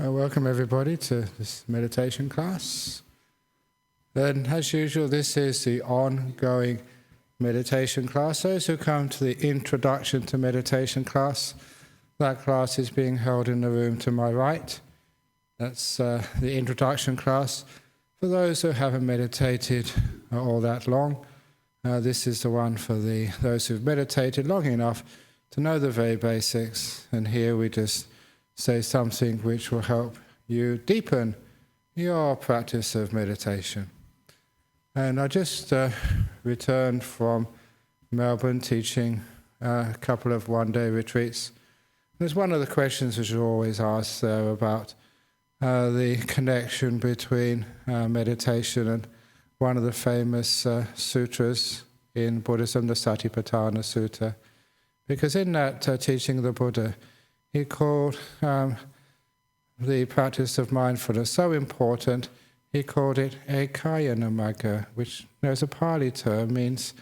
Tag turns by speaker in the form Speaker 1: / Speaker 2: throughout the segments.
Speaker 1: Welcome everybody to this meditation class. And as usual, this is the ongoing meditation class. Those who come to the introduction to meditation class, that class is being held in the room to my right. That's the introduction class. For those who haven't meditated all that long, this is the one for those who've meditated long enough to know the very basics. And here we just say something which will help you deepen your practice of meditation. And I just returned from Melbourne teaching a couple of one-day retreats. There's one of the questions which you always ask there about the connection between meditation and one of the famous sutras in Buddhism, the Satipatthana Sutta. Because in that teaching of the Buddha, he called the practice of mindfulness so important, he called it ekayana magga, which is a Pali term, means,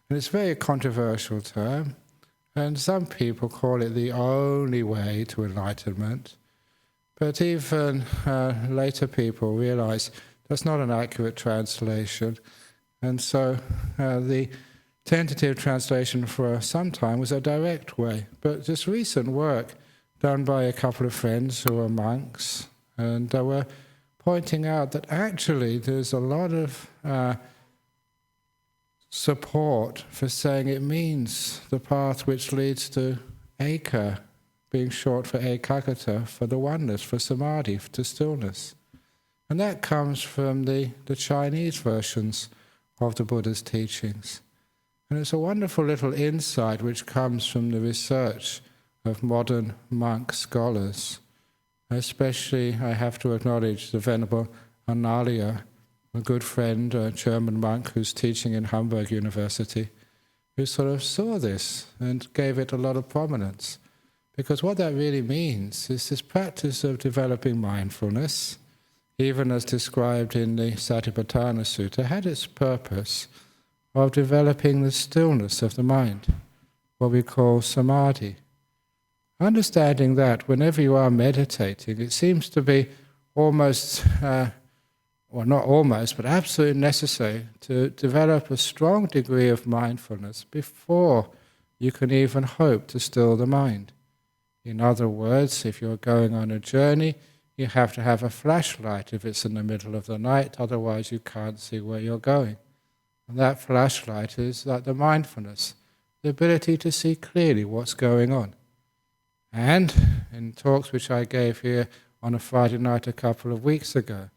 Speaker 1: and it's a very controversial term, and some people call it the only way to enlightenment. But even later people realize that's not an accurate translation, and so the tentative translation for some time was a direct way. But just recent work done by a couple of friends who are monks, and they were pointing out that actually there's a lot of support for saying it means the path which leads to eka, being short for ekaggata, for the oneness, for samadhi, to stillness. And that comes from the Chinese versions of the Buddha's teachings. And it's a wonderful little insight which comes from the research of modern monk scholars. Especially, I have to acknowledge the Venerable Analia, a good friend, a German monk who's teaching in Hamburg University, who sort of saw this and gave it a lot of prominence. Because what that really means is this practice of developing mindfulness, even as described in the Satipatthana Sutta, had its purpose of developing the stillness of the mind, what we call samadhi. Understanding that whenever you are meditating, it seems to be almost, well not almost, but absolutely necessary to develop a strong degree of mindfulness before you can even hope to still the mind. In other words, if you're going on a journey, you have to have a flashlight if it's in the middle of the night, otherwise you can't see where you're going. And that flashlight is like the mindfulness, the ability to see clearly what's going on. And in talks which I gave here on a Friday night a couple of weeks ago,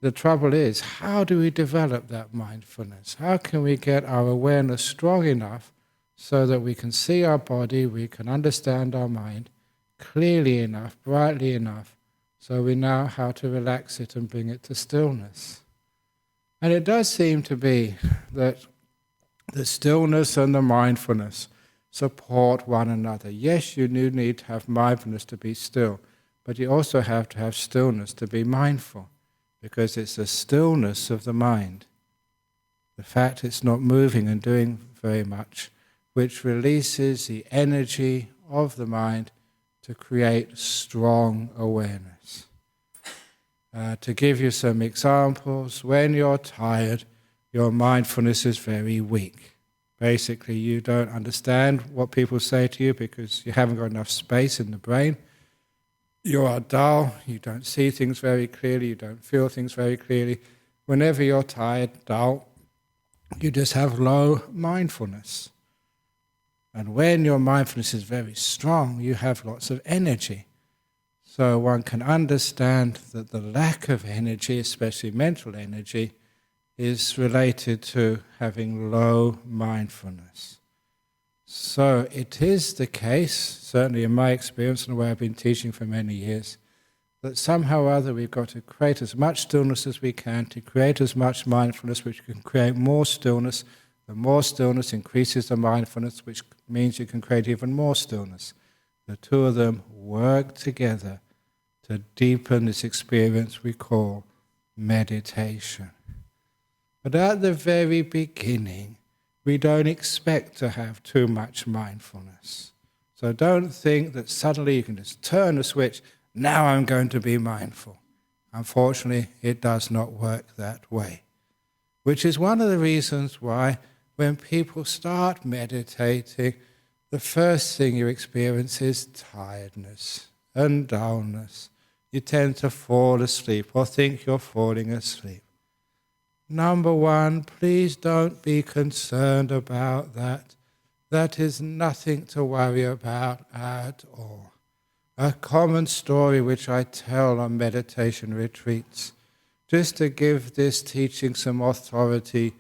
Speaker 1: the trouble is, how do we develop that mindfulness? How can we get our awareness strong enough so that we can see our body, we can understand our mind clearly enough, brightly enough, so we know how to relax it and bring it to stillness? And it does seem to be that the stillness and the mindfulness support one another. Yes, you do need to have mindfulness to be still, but you also have to have stillness to be mindful, because it's the stillness of the mind, the fact it's not moving and doing very much, which releases the energy of the mind to create strong awareness. To give you some examples, when you're tired, your mindfulness is very weak. Basically, you don't understand what people say to you because you haven't got enough space in the brain. You are dull, you don't see things very clearly, you don't feel things very clearly. Whenever you're tired, dull, you just have low mindfulness. And when your mindfulness is very strong, you have lots of energy. So one can understand that the lack of energy, especially mental energy, is related to having low mindfulness. So it is the case, certainly in my experience and the way I've been teaching for many years, that somehow or other we've got to create as much stillness as we can, to create as much mindfulness, which can create more stillness. The more stillness increases the mindfulness, which means you can create even more stillness. The two of them work together to deepen this experience we call meditation. But at the very beginning, we don't expect to have too much mindfulness. So don't think that suddenly you can just turn a switch now I'm going to be mindful. Unfortunately, it does not work that way. Which is one of the reasons why when people start meditating, the first thing you experience is tiredness and dullness. You tend to fall asleep or think you're falling asleep. Number one, please don't be concerned about that. That is nothing to worry about at all. A common story which I tell on meditation retreats, just to give this teaching some authority.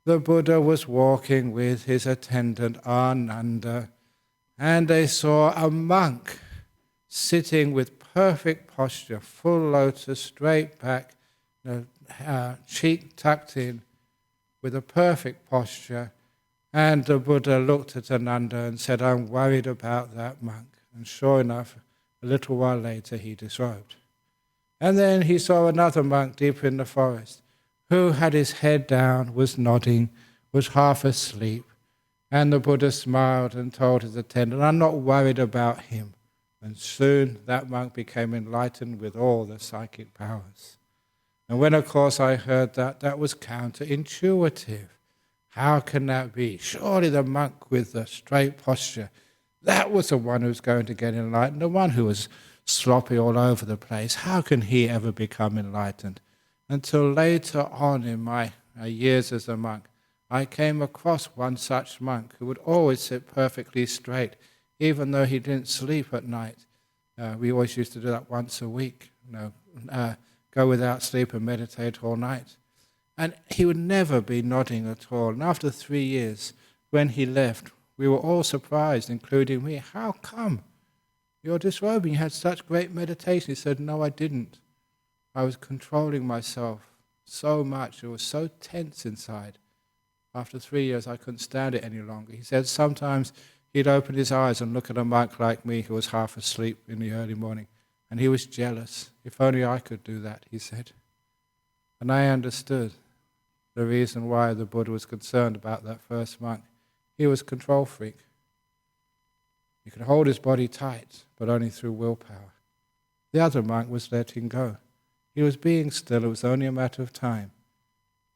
Speaker 1: The Buddha was walking with his attendant Ananda, and they saw a monk sitting with perfect posture, full lotus, straight back, cheek tucked in, with a perfect posture. And the Buddha looked at Ananda and said, I'm worried about that monk. And sure enough, a little while later he disrobed. And then he saw another monk deep in the forest, who had his head down, was nodding, was half asleep. And the Buddha smiled and told his attendant, I'm not worried about him. And soon that monk became enlightened with all the psychic powers. And when, of course, I heard that, that was counterintuitive. How can that be? Surely the monk with the straight posture, that was the one who was going to get enlightened, the one who was sloppy all over the place. How can he ever become enlightened? Until later on in my years as a monk, I came across one such monk who would always sit perfectly straight, even though he didn't sleep at night. We always used to do that once a week, go without sleep and meditate all night. And he would never be nodding at all. And after 3 years, when he left, we were all surprised, including me. How come? You're disrobing. You had such great meditation. He said, no, I didn't. I was controlling myself so much. It was so tense inside. After 3 years, I couldn't stand it any longer. He said sometimes he'd open his eyes and look at a monk like me who was half asleep in the early morning. And he was jealous. If only I could do that, he said. And I understood the reason why the Buddha was concerned about that first monk. He was a control freak. He could hold his body tight, but only through willpower. The other monk was letting go. He was being still. It was only a matter of time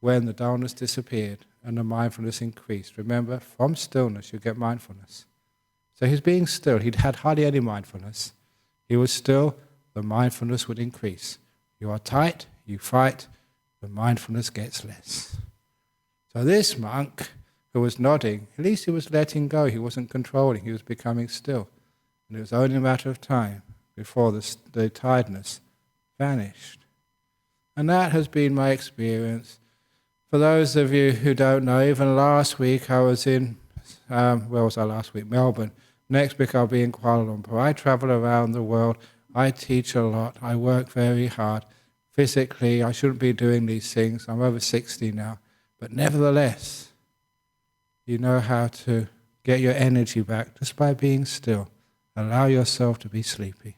Speaker 1: when the dullness disappeared and the mindfulness increased. Remember, from stillness you get mindfulness. So he's being still. He'd had hardly any mindfulness. He was still, the mindfulness would increase. You are tight, you fight, the mindfulness gets less. So this monk who was nodding, at least he was letting go. He wasn't controlling. He was becoming still. And it was only a matter of time before the tiredness vanished. And that has been my experience. For those of you who don't know, even last week I was in, where was I last week? Melbourne. Next week I'll be in Kuala Lumpur. I travel around the world. I teach a lot. I work very hard. Physically, I shouldn't be doing these things. I'm over 60 now. But nevertheless, you know how to get your energy back just by being still. Allow yourself to be sleepy.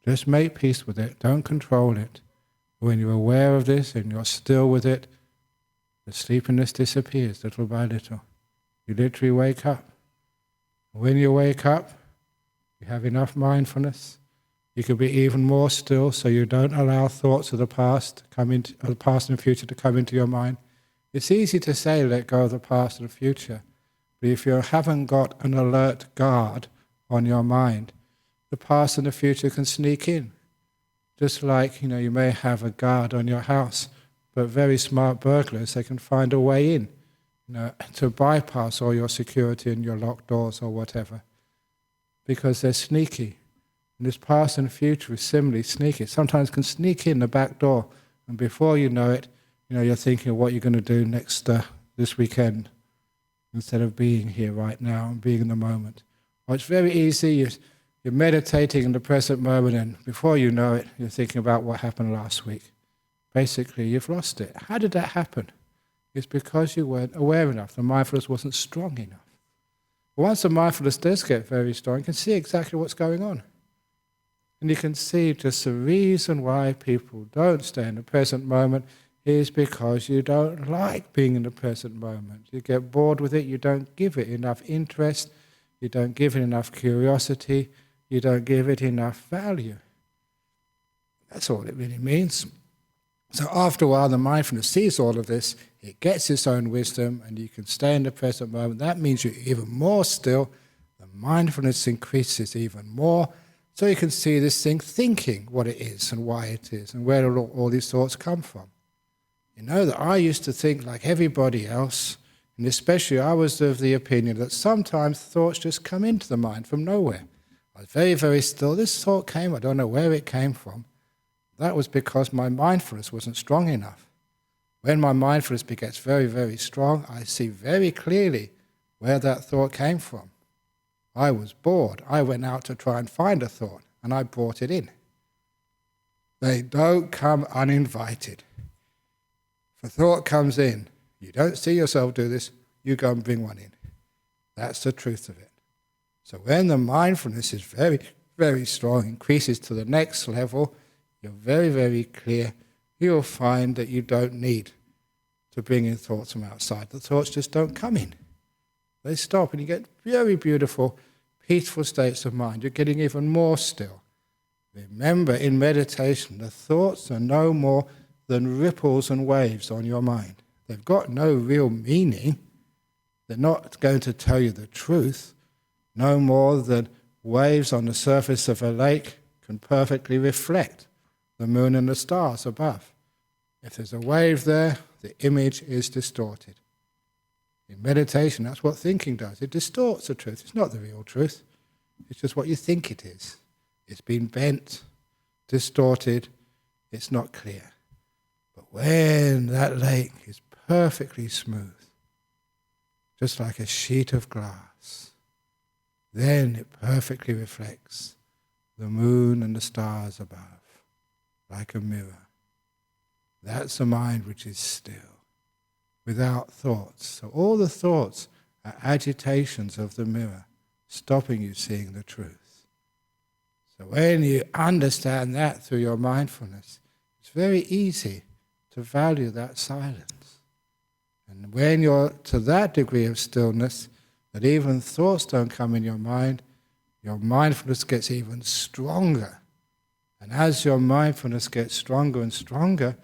Speaker 1: Just make peace with it. Don't control it. When you're aware of this and you're still with it, the sleepiness disappears little by little. You literally wake up. When you wake up, you have enough mindfulness. You can be even more still, so you don't allow thoughts of the past and the future to come into your mind. It's easy to say, let go of the past and the future, but if you haven't got an alert guard on your mind, the past and the future can sneak in. Just like, you may have a guard on your house, but very smart burglars, they can find a way in, to bypass all your security and your locked doors or whatever, because they're sneaky. And this past and future is similarly sneaky. Sometimes can sneak in the back door, and before you know it, you're thinking of what you're going to do this weekend, instead of being here right now and being in the moment. Or it's very easy. You're meditating in the present moment, and before you know it, you're thinking about what happened last week. Basically, you've lost it. How did that happen? It's because you weren't aware enough. The mindfulness wasn't strong enough. Once the mindfulness does get very strong, you can see exactly what's going on. And you can see just the reason why people don't stay in the present moment is because you don't like being in the present moment. You get bored with it, you don't give it enough interest, you don't give it enough curiosity, you don't give it enough value. That's all it really means. So after a while, the mindfulness sees all of this, it gets its own wisdom, and you can stay in the present moment. That means you're even more still. The mindfulness increases even more, so you can see this thing thinking what it is and why it is, and where all these thoughts come from. You know that I used to think like everybody else, and especially I was of the opinion that sometimes thoughts just come into the mind from nowhere. I was very, very still. This thought came, I don't know where it came from. That was because my mindfulness wasn't strong enough. When my mindfulness gets very, very strong, I see very clearly where that thought came from. I was bored. I went out to try and find a thought, and I brought it in. They don't come uninvited. If a thought comes in, you don't see yourself do this, you go and bring one in. That's the truth of it. So when the mindfulness is very, very strong, increases to the next level, you're very, very clear, you'll find that you don't need to bring in thoughts from outside. The thoughts just don't come in. They stop, and you get very beautiful, peaceful states of mind. You're getting even more still. Remember, in meditation, the thoughts are no more than ripples and waves on your mind. They've got no real meaning. They're not going to tell you the truth, no more than waves on the surface of a lake can perfectly reflect the moon and the stars above. If there's a wave there, the image is distorted. In meditation, that's what thinking does. It distorts the truth. It's not the real truth. It's just what you think it is. It's been bent, distorted. It's not clear. But when that lake is perfectly smooth, just like a sheet of glass, then it perfectly reflects the moon and the stars above, like a mirror. That's the mind which is still, without thoughts. So all the thoughts are agitations of the mirror, stopping you seeing the truth. So when you understand that through your mindfulness, it's very easy to value that silence. And when you're to that degree of stillness, that even thoughts don't come in your mindfulness gets even stronger. And as your mindfulness gets stronger and stronger,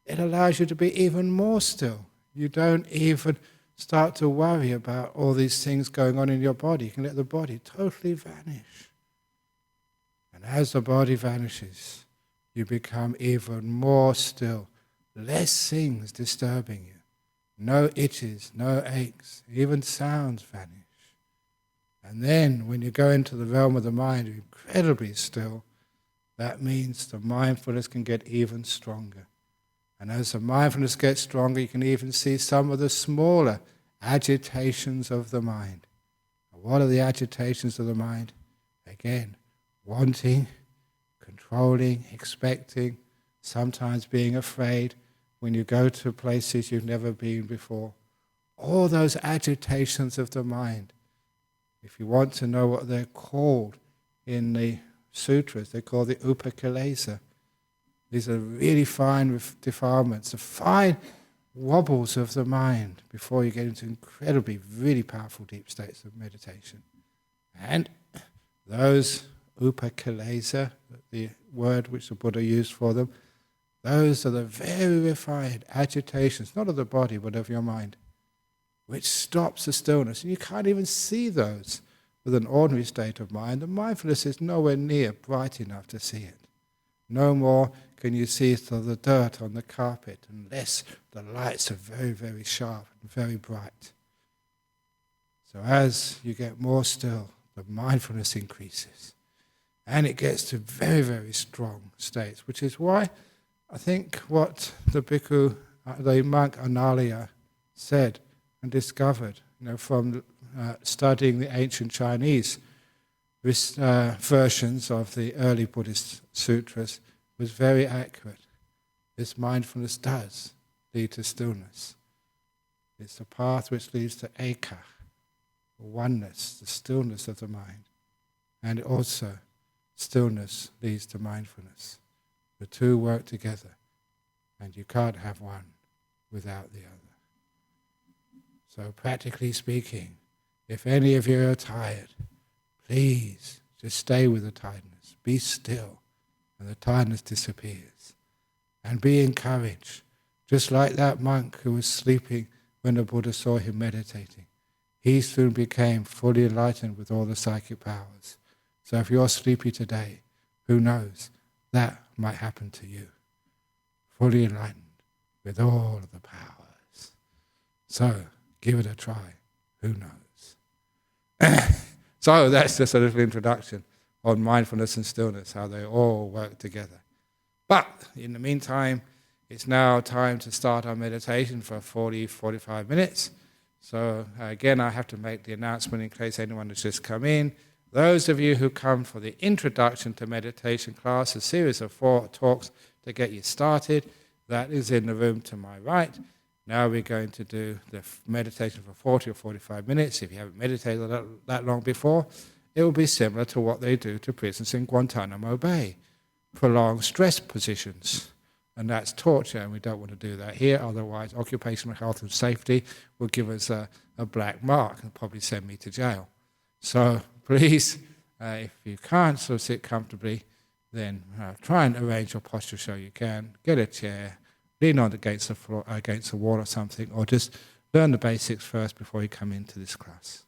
Speaker 1: it allows you to be even more still. You don't even start to worry about all these things going on in your body. You can let the body totally vanish. And as the body vanishes, you become even more still. Less things disturbing you. No itches, no aches, even sounds vanish. And then when you go into the realm of the mind, you're incredibly still. That means the mindfulness can get even stronger. And as the mindfulness gets stronger, you can even see some of the smaller agitations of the mind. And what are the agitations of the mind? Again, wanting, controlling, expecting, sometimes being afraid when you go to places you've never been before. All those agitations of the mind. If you want to know what they're called in the sutras, they're called the upakilesa. These are really fine defilements, the fine wobbles of the mind before you get into incredibly, really powerful deep states of meditation. And those upakilesa, the word which the Buddha used for them, those are the very refined agitations, not of the body, but of your mind, which stops the stillness. And you can't even see those with an ordinary state of mind. The mindfulness is nowhere near bright enough to see it. No more can you see the dirt on the carpet, unless the lights are very, very sharp and very bright. So as you get more still, the mindfulness increases. And it gets to very, very strong states, which is why I think what the bhikkhu, the monk Analaya said and discovered, from studying the ancient Chinese versions of the early Buddhist sutras, was very accurate. This mindfulness does lead to stillness. It's the path which leads to eka, oneness, the stillness of the mind. And also, stillness leads to mindfulness. The two work together, and you can't have one without the other. So practically speaking, if any of you are tired, please Just stay with the tiredness. Be still, and the tiredness disappears. And be encouraged. Just like that monk who was sleeping when the Buddha saw him meditating. He soon became fully enlightened with all the psychic powers. So if you're sleepy today, who knows, that might happen to you. Fully enlightened with all of the powers. So give it a try. Who knows? So that's just a little introduction on mindfulness and stillness, how they all work together. But in the meantime, it's now time to start our meditation for 45 minutes. So again, I have to make the announcement in case anyone has just come in. Those of you who come for the introduction to meditation class, a series of 4 talks to get you started, that is in the room to my right. Now we're going to do the meditation for 40 or 45 minutes. If you haven't meditated that long before, it will be similar to what they do to prisoners in Guantanamo Bay. Prolonged stress positions. And that's torture, and we don't want to do that here. Otherwise, occupational health and safety will give us a black mark and probably send me to jail. So please, if you can't sort of sit comfortably, then try and arrange your posture so you can. Get a chair, lean on against the floor, against the wall or something, or just learn the basics first before you come into this class.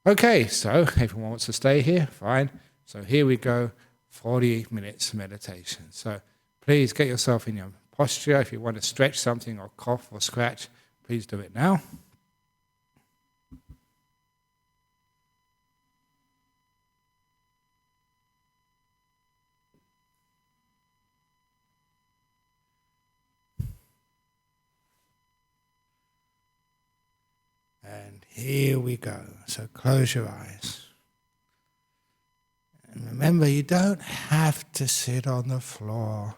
Speaker 1: Okay, so everyone wants to stay here, fine. So here we go, 40 minutes meditation. So please get yourself in your posture. If you want to stretch something or cough or scratch, please do it now. And here we go. So close your eyes. And remember, you don't have to sit on the floor.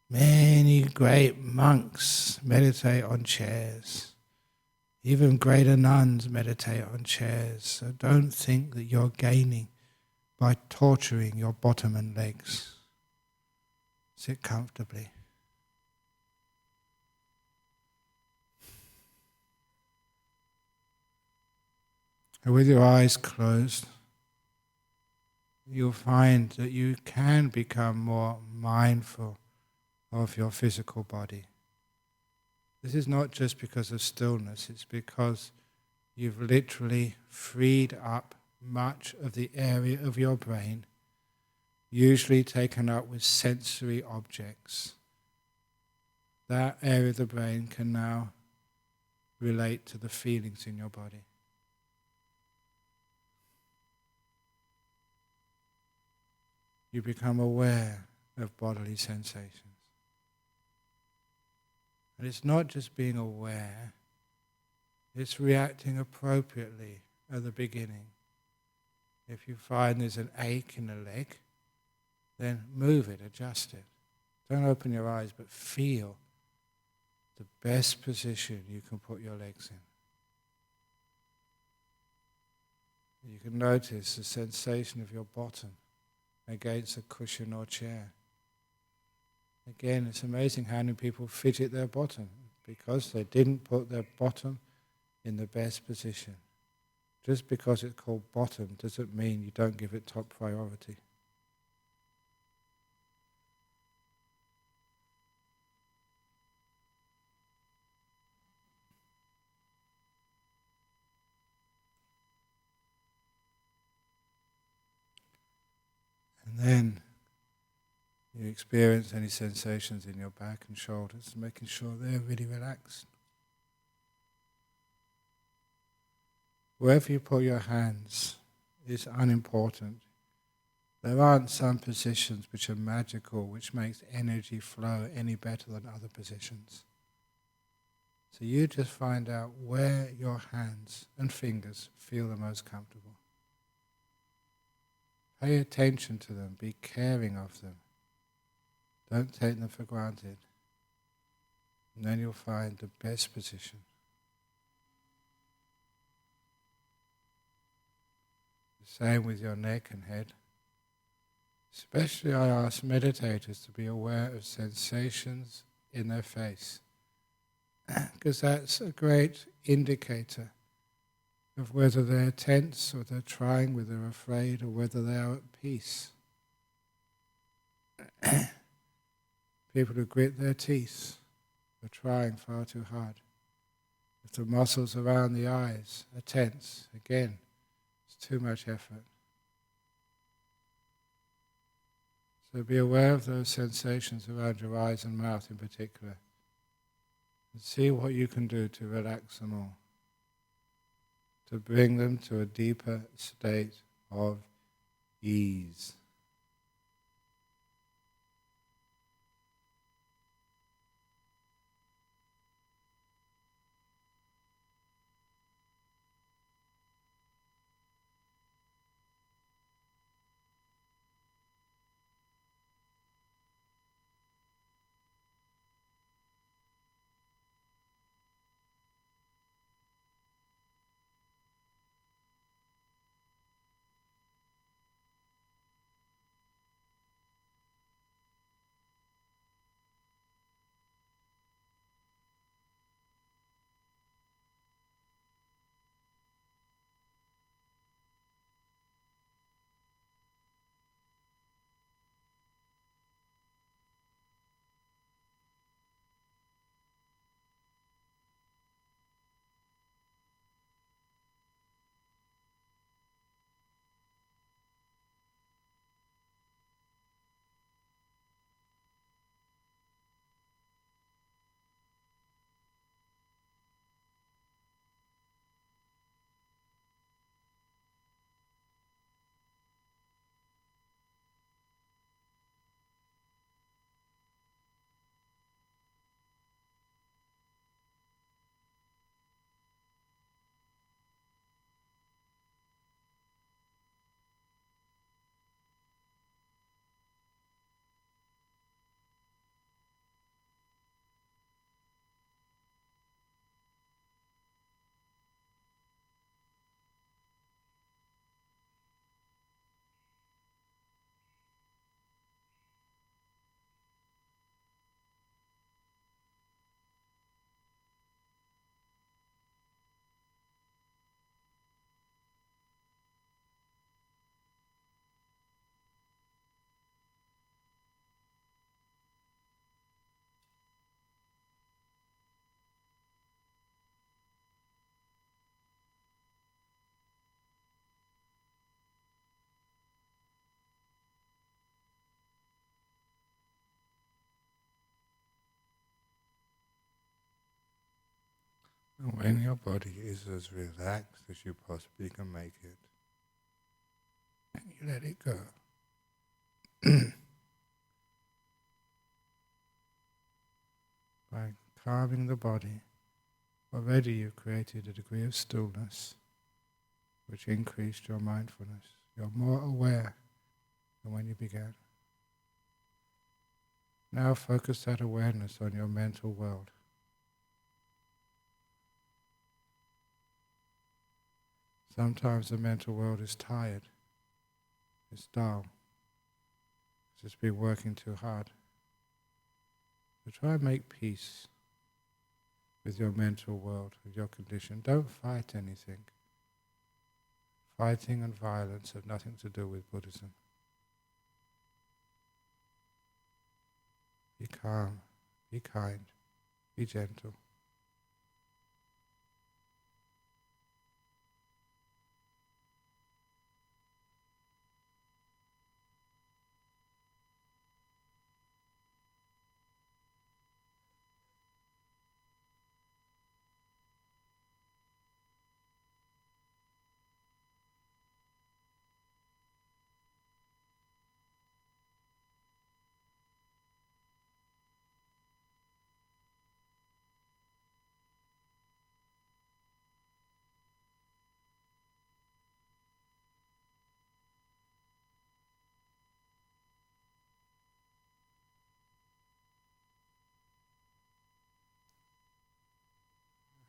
Speaker 1: Many great monks meditate on chairs. Even greater nuns meditate on chairs. So don't think that you're gaining by torturing your bottom and legs. Sit comfortably. And with your eyes closed, you'll find that you can become more mindful of your physical body. This is not just because of stillness, it's because you've literally freed up much of the area of your brain, usually taken up with sensory objects. That area of the brain can now relate to the feelings in your body. You become aware of bodily sensations. And it's not just being aware, it's reacting appropriately at the beginning. If you find there's an ache in the leg, then move it, adjust it. Don't open your eyes, but feel the best position you can put your legs in. You can notice the sensation of your bottom against a cushion or chair. Again, it's amazing how many people fidget their bottom because they didn't put their bottom in the best position. Just because it's called bottom doesn't mean you don't give it top priority. And then you experience any sensations in your back and shoulders, making sure they're really relaxed. Wherever you put your hands is unimportant. There aren't some positions which are magical, which makes energy flow any better than other positions. So you just find out where your hands and fingers feel the most comfortable. Pay attention to them, be caring of them. Don't take them for granted. And then you'll find the best position. The same with your neck and head. Especially I ask meditators to be aware of sensations in their face, because that's a great indicator of whether they're tense or they're trying, whether they're afraid or whether they are at peace. People who grit their teeth are trying far too hard. If the muscles around the eyes are tense, again, it's too much effort. So be aware of those sensations around your eyes and mouth in particular. And see what you can do to relax them all, to bring them to a deeper state of ease. And when your body is as relaxed as you possibly can make it, and you let it go. By calming the body, already you've created a degree of stillness which increased your mindfulness. You're more aware than when you began. Now focus that awareness on your mental world. Sometimes the mental world is tired, it's dull, because it's been working too hard. So try and make peace with your mental world, with your condition. Don't fight anything. Fighting and violence have nothing to do with Buddhism. Be calm, be kind, be gentle.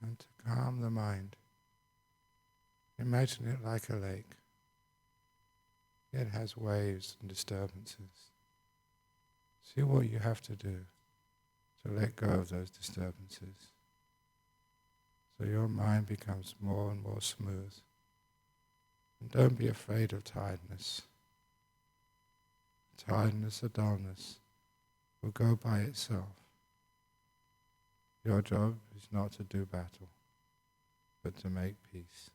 Speaker 1: And to calm the mind, imagine it like a lake. It has waves and disturbances. See what you have to do to let go of those disturbances. So your mind becomes more and more smooth. And don't be afraid of tiredness. Tiredness or dullness will go by itself. Your job is not to do battle, but to make peace.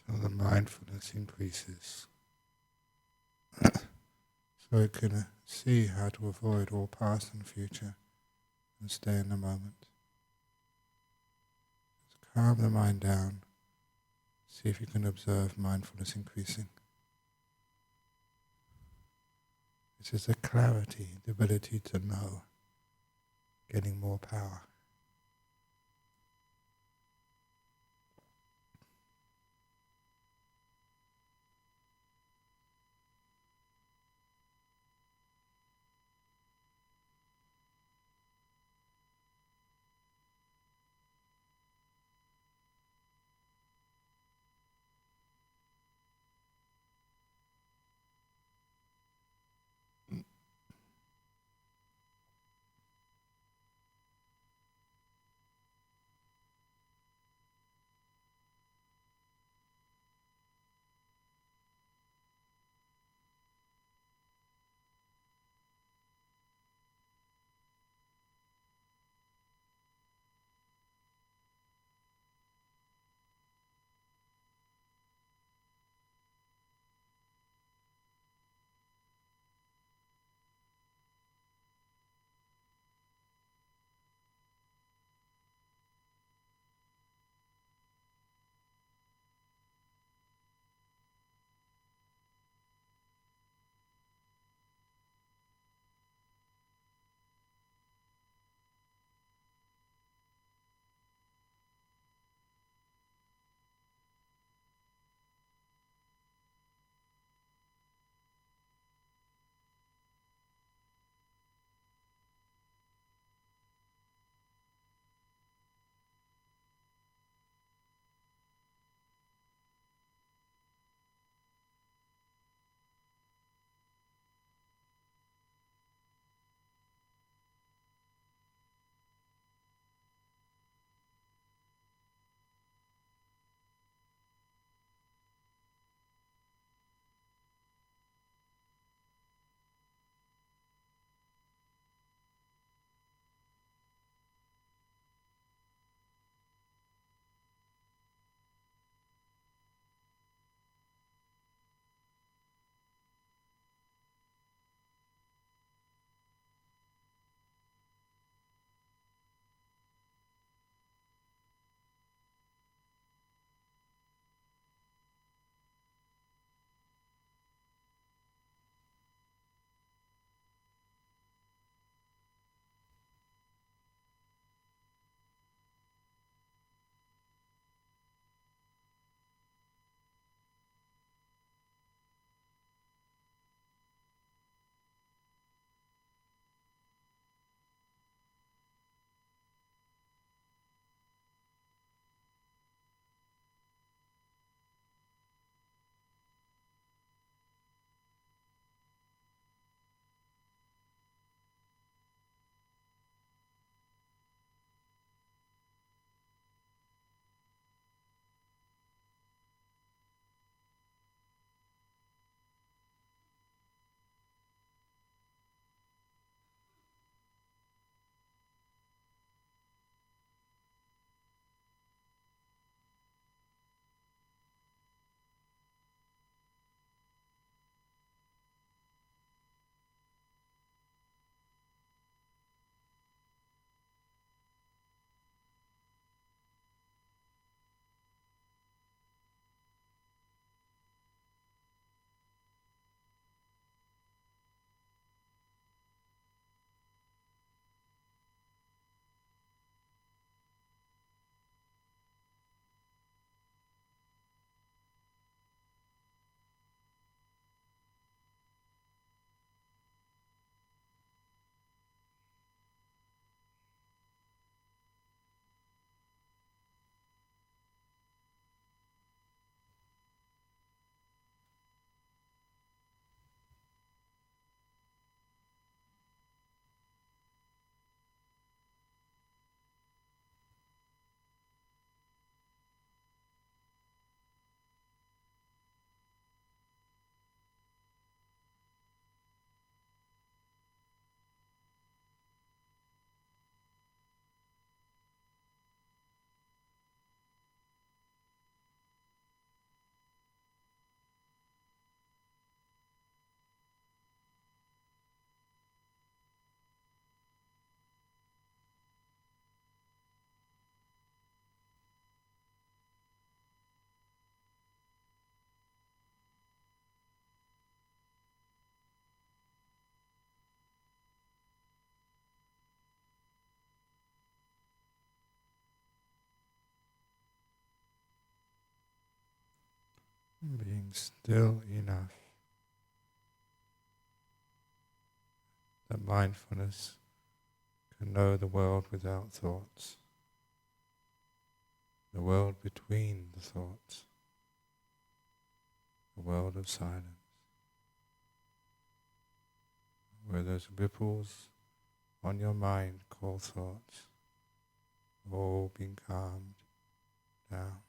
Speaker 1: So the mindfulness increases. So it can see how to avoid all past and future and stay in the moment. Just calm the mind down. See if you can observe mindfulness increasing. This is the clarity, the ability to know, getting more power. being still enough that mindfulness can know the world without thoughts, the world between the thoughts, the world of silence, where those ripples on your mind called thoughts, all being calmed down.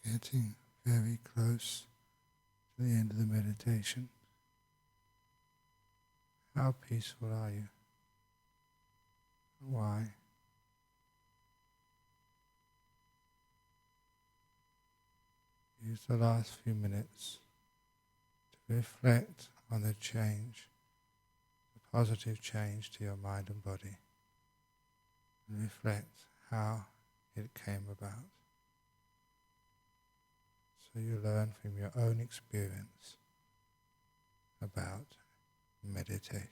Speaker 1: Getting very close to the end of the meditation. How peaceful are you? Why? Use the last few minutes to reflect on the change, the positive change to your mind and body, and reflect how it came about. So you learn from your own experience about meditation.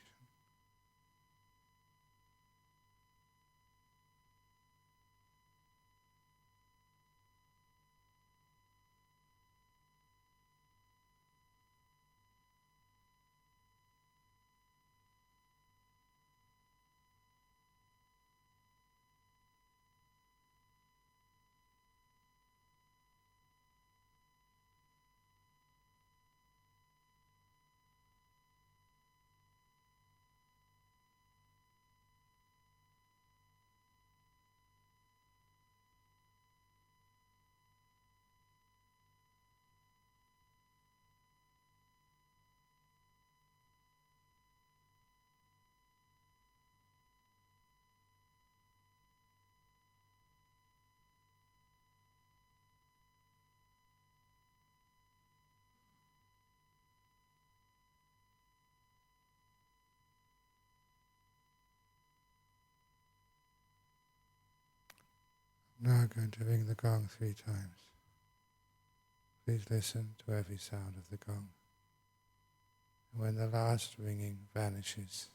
Speaker 1: Now I'm going to ring the gong 3 times. Please listen to every sound of the gong. And when the last ringing vanishes,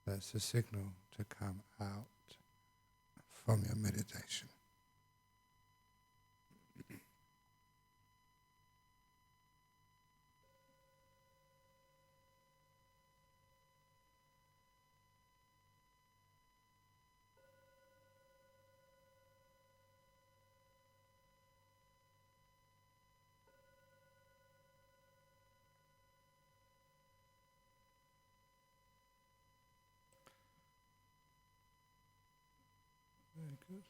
Speaker 1: that's the signal to come out from your meditation. Very good.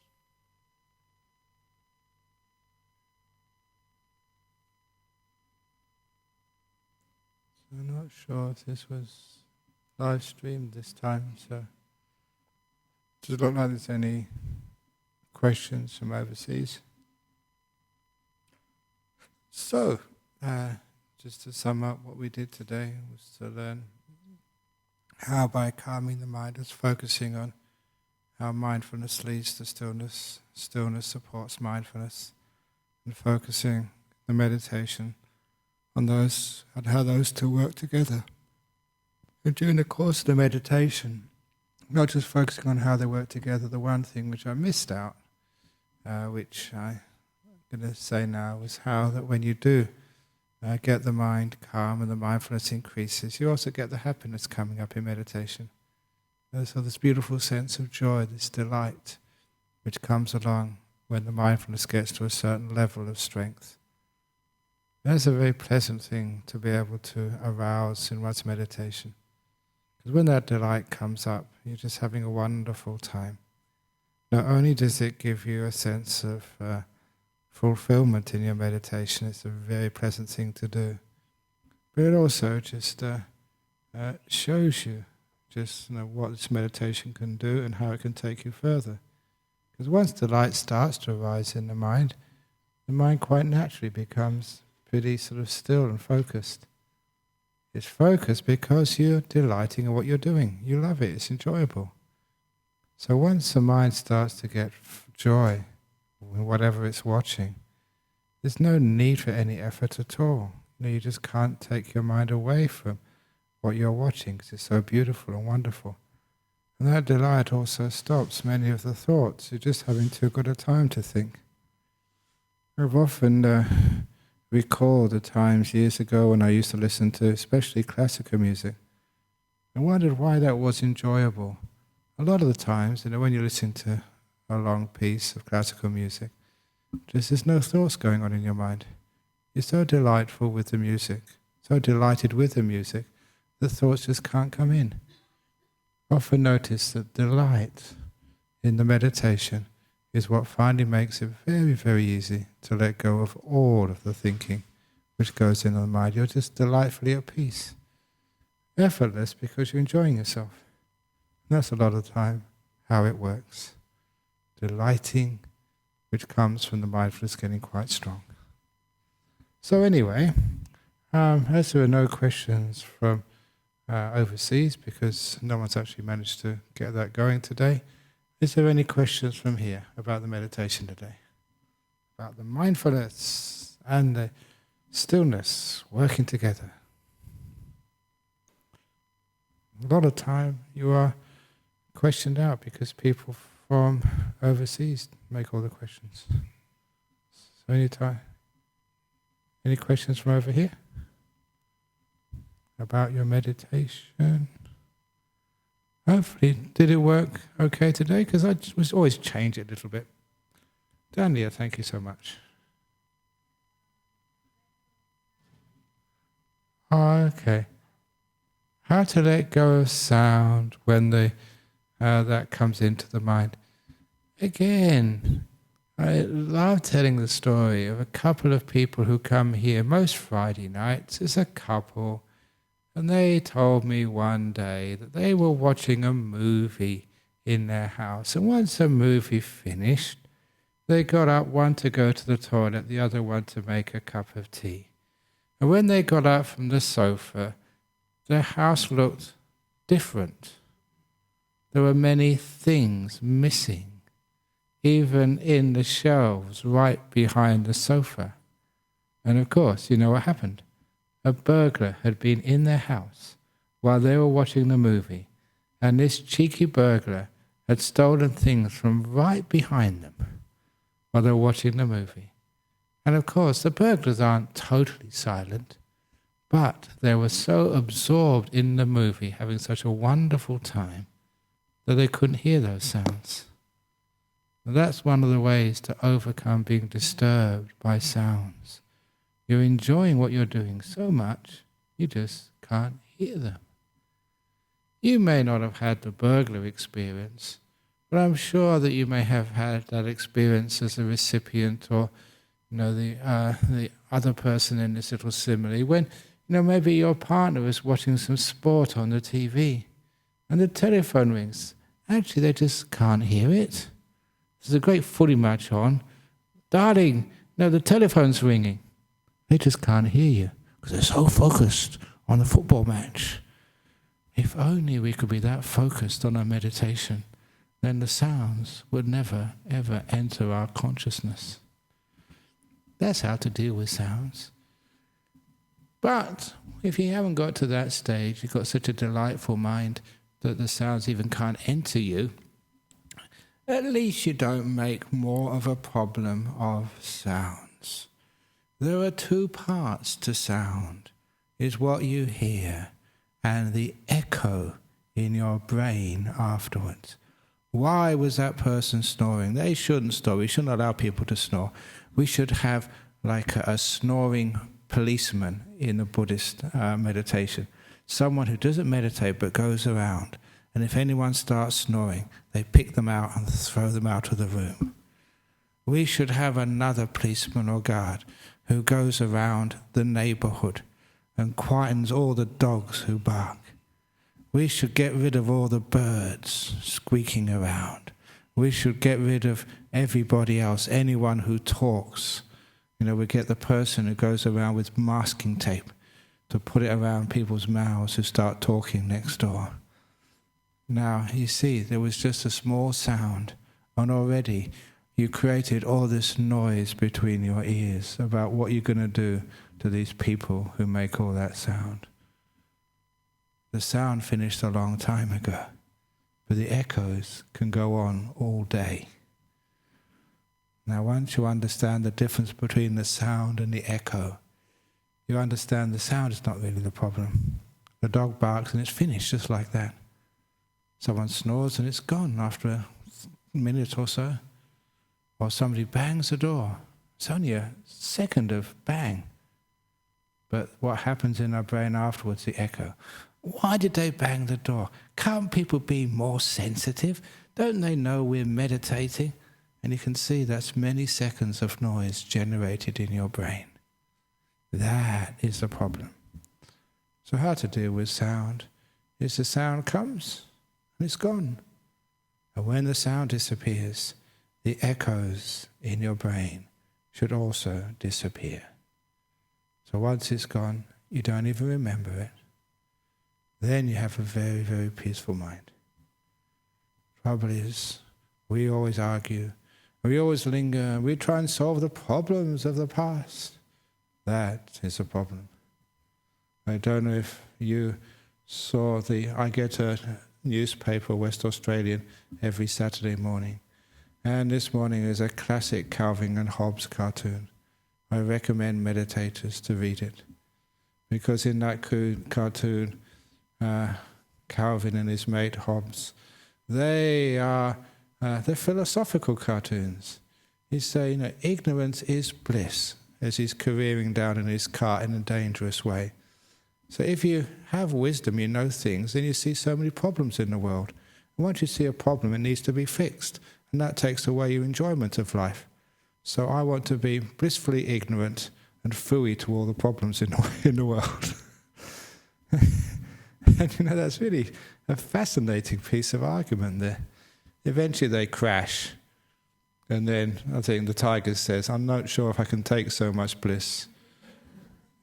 Speaker 1: So I'm not sure if this was live streamed this time, so does it look like there's any questions from overseas? So, just to sum up, what we did today was to learn how by calming the mind, is focusing on how mindfulness leads to stillness, stillness supports mindfulness, and focusing the meditation on those and how those two work together. And during the course of the meditation, not just focusing on how they work together, the one thing which I missed out, which I'm going to say now, was how that when you do get the mind calm and the mindfulness increases, you also get the happiness coming up in meditation. So this beautiful sense of joy, this delight, which comes along when the mindfulness gets to a certain level of strength. That's a very pleasant thing to be able to arouse in one's meditation. Because when that delight comes up, you're just having a wonderful time. Not only does it give you a sense of fulfillment in your meditation, it's a very pleasant thing to do, but it also just shows you just what this meditation can do and how it can take you further. Because once the light starts to arise in the mind quite naturally becomes pretty sort of still and focused. It's focused because you're delighting in what you're doing. You love it, it's enjoyable. So once the mind starts to get joy in whatever it's watching, there's no need for any effort at all. You just can't take your mind away from what you're watching because it's so beautiful and wonderful. And that delight also stops many of the thoughts. You're just having too good a time to think. I've often recalled the times years ago when I used to listen to especially classical music and wondered why that was enjoyable. A lot of the times, when you listen to a long piece of classical music, there's no thoughts going on in your mind. You're so delightful with the music, so delighted with the music, the thoughts just can't come in. Often notice that delight in the meditation is what finally makes it very, very easy to let go of all of the thinking which goes in on the mind. You're just delightfully at peace. Effortless because you're enjoying yourself. And that's a lot of the time how it works. Delighting, which comes from the mindfulness getting quite strong. So anyway, as there are no questions from overseas, because no one's actually managed to get that going today, is there any questions from here about the meditation today? About the mindfulness and the stillness working together? A lot of time you are questioned out because people from overseas make all the questions. So any questions from over here? About your meditation? Hopefully, did it work okay today? Because I was always change it a little bit. Dania, thank you so much. Okay. How to let go of sound when that comes into the mind. Again, I love telling the story of a couple of people who come here most Friday nights. It's a couple, and they told me one day that they were watching a movie in their house, and once the movie finished, they got up, one to go to the toilet, the other one to make a cup of tea. And when they got up from the sofa, their house looked different. There were many things missing, even in the shelves right behind the sofa. And of course, you know what happened? A burglar had been in their house while they were watching the movie, and this cheeky burglar had stolen things from right behind them while they were watching the movie. And of course, the burglars aren't totally silent, but they were so absorbed in the movie, having such a wonderful time, that they couldn't hear those sounds. And that's one of the ways to overcome being disturbed by sounds. You're enjoying what you're doing so much, you just can't hear them. You may not have had the burglar experience, but I'm sure that you may have had that experience as a recipient, or the other person in this little simile, when maybe your partner is watching some sport on the TV, and the telephone rings. Actually, they just can't hear it. There's a great footy match on. Darling, the telephone's ringing. They just can't hear you because they're so focused on the football match. If only we could be that focused on our meditation, then the sounds would never, ever enter our consciousness. That's how to deal with sounds. But if you haven't got to that stage, you've got such a delightful mind that the sounds even can't enter you, at least you don't make more of a problem of sounds. There are two parts to sound. It's what you hear and the echo in your brain afterwards. Why was that person snoring? They shouldn't snore. We shouldn't allow people to snore. We should have like a snoring policeman in the Buddhist meditation. Someone who doesn't meditate but goes around, and if anyone starts snoring, they pick them out and throw them out of the room. We should have another policeman or guard who goes around the neighborhood and quietens all the dogs who bark. We should get rid of all the birds squeaking around. We should get rid of everybody else, anyone who talks. We get the person who goes around with masking tape to put it around people's mouths who start talking next door. Now, you see, there was just a small sound, and already you created all this noise between your ears about what you're going to do to these people who make all that sound. The sound finished a long time ago, but the echoes can go on all day. Now, once you understand the difference between the sound and the echo, you understand the sound is not really the problem. The dog barks and it's finished just like that. Someone snores and it's gone after a minute or so. Or somebody bangs the door. It's only a second of bang. But what happens in our brain afterwards, the echo. Why did they bang the door? Can't people be more sensitive? Don't they know we're meditating? And you can see that's many seconds of noise generated in your brain. That is the problem. So how to deal with sound is the sound comes and it's gone. And when the sound disappears, the echoes in your brain should also disappear. So once it's gone, you don't even remember it. Then you have a very, very peaceful mind. Trouble is, we always argue, we always linger, we try and solve the problems of the past. That is a problem. I don't know if you saw I get a newspaper, West Australian, every Saturday morning. And this morning is a classic Calvin and Hobbes cartoon. I recommend meditators to read it. Because in that cartoon, Calvin and his mate Hobbes, they're philosophical cartoons. He's saying, ignorance is bliss, as he's careering down in his cart in a dangerous way. So if you have wisdom, you know things, then you see so many problems in the world. And once you see a problem, it needs to be fixed. And that takes away your enjoyment of life. So I want to be blissfully ignorant and phooey to all the problems in the world. And that's really a fascinating piece of argument there. Eventually they crash. And then I think the tiger says, I'm not sure if I can take so much bliss.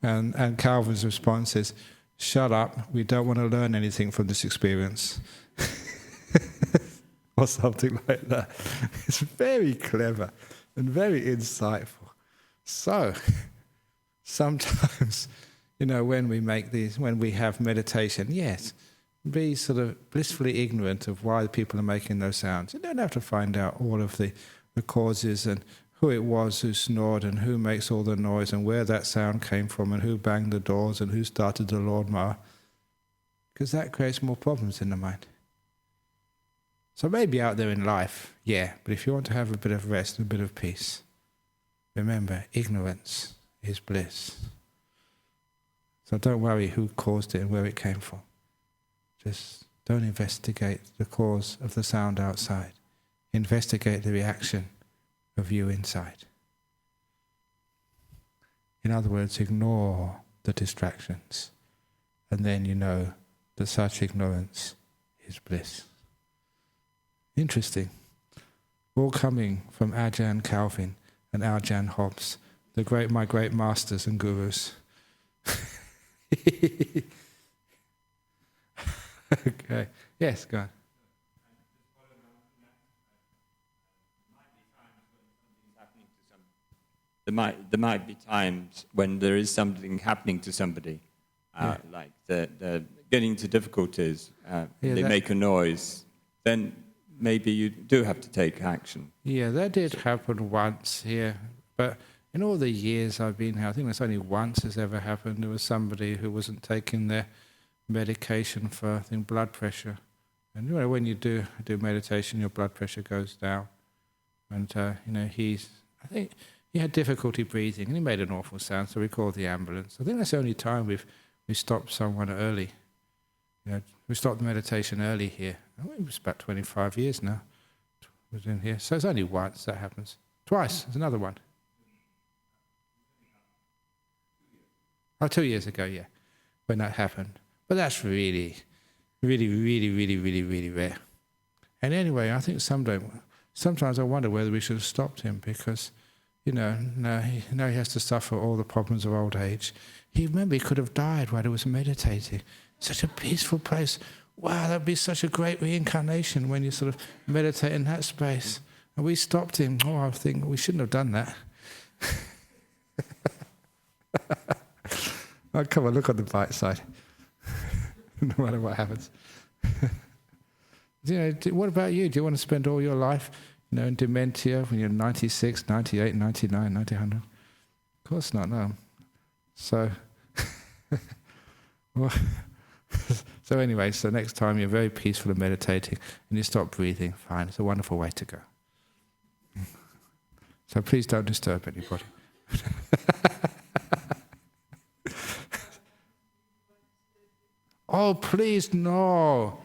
Speaker 1: And Calvin's response is, shut up, we don't want to learn anything from this experience. Or something like that. It's very clever and very insightful. So, sometimes, when we have meditation, yes, be sort of blissfully ignorant of why people are making those sounds. You don't have to find out all of the causes and who it was who snored and who makes all the noise and where that sound came from and who banged the doors and who started the lawnmower. Because that creates more problems in the mind. So maybe out there in life, yeah, but if you want to have a bit of rest, a bit of peace, remember, ignorance is bliss. So don't worry who caused it and where it came from. Just don't investigate the cause of the sound outside. Investigate the reaction of you inside. In other words, ignore the distractions. And then you know that such ignorance is bliss. Interesting. All coming from Ajahn Calvin and Ajahn Hobbes, my great masters and gurus. Okay. Yes, go on.
Speaker 2: There might be times when there is something happening to somebody, like they're getting into difficulties, they make a noise, then maybe you do have to take action.
Speaker 1: Yeah, that did happen once here, but in all the years I've been here, I think that's only once has ever happened. There was somebody who wasn't taking their medication for, I think, blood pressure. And when you do meditation, your blood pressure goes down. And, I think he had difficulty breathing, and he made an awful sound, so we called the ambulance. I think that's the only time we stopped someone early. We stopped the meditation early here. I think it was about 25 years now. Was in here, so it's only once that happens. Twice, there's another one. 2 years ago, yeah, when that happened. But that's really, really, really, really, really, really rare. And anyway, I think sometimes I wonder whether we should have stopped him because, now he has to suffer all the problems of old age. He could have died while he was meditating. Such a peaceful place. Wow, that would be such a great reincarnation when you sort of meditate in that space. And we stopped him. Oh, I think we shouldn't have done that. Oh, come on, look on the bright side. No matter what happens. What about you? Do you want to spend all your life, in dementia when you're 96, 98, 99, 100? Of course not, no. So, so anyway, so next time you're very peaceful and meditating and you stop breathing, fine, it's a wonderful way to go. So please don't disturb anybody. Oh, please, no.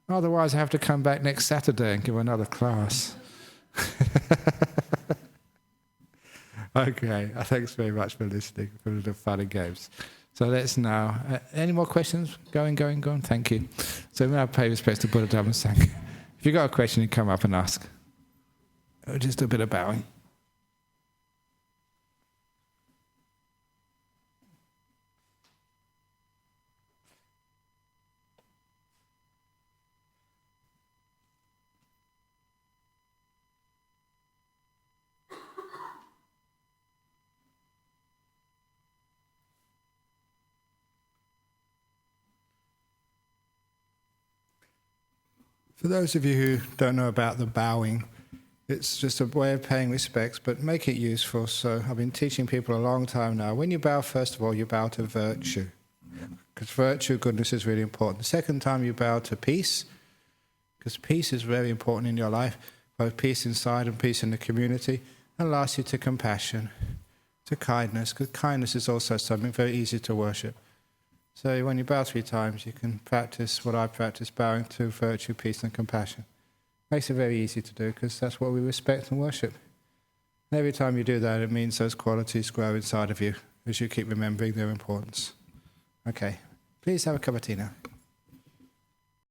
Speaker 1: Otherwise I have to come back next Saturday and give another class. Okay, thanks very much for listening, for the fun and games. So let's now, any more questions? Going. Thank you. So we now pay respects to Buddha, Dhamma, Sangha. If you've got a question, you come up and ask. Just a bit of bowing. For those of you who don't know about the bowing, it's just a way of paying respects, but make it useful. So I've been teaching people a long time now. When you bow, first of all, you bow to virtue, because virtue, goodness is really important. The second time you bow to peace, because peace is very important in your life, both peace inside and peace in the community. And lastly, to compassion, to kindness, because kindness is also something very easy to worship. So when you bow 3 times, you can practice what I practice, bowing to virtue, peace and compassion. Makes it very easy to do, because that's what we respect and worship. And every time you do that, it means those qualities grow inside of you as you keep remembering their importance. Okay, please have a cup of tea now.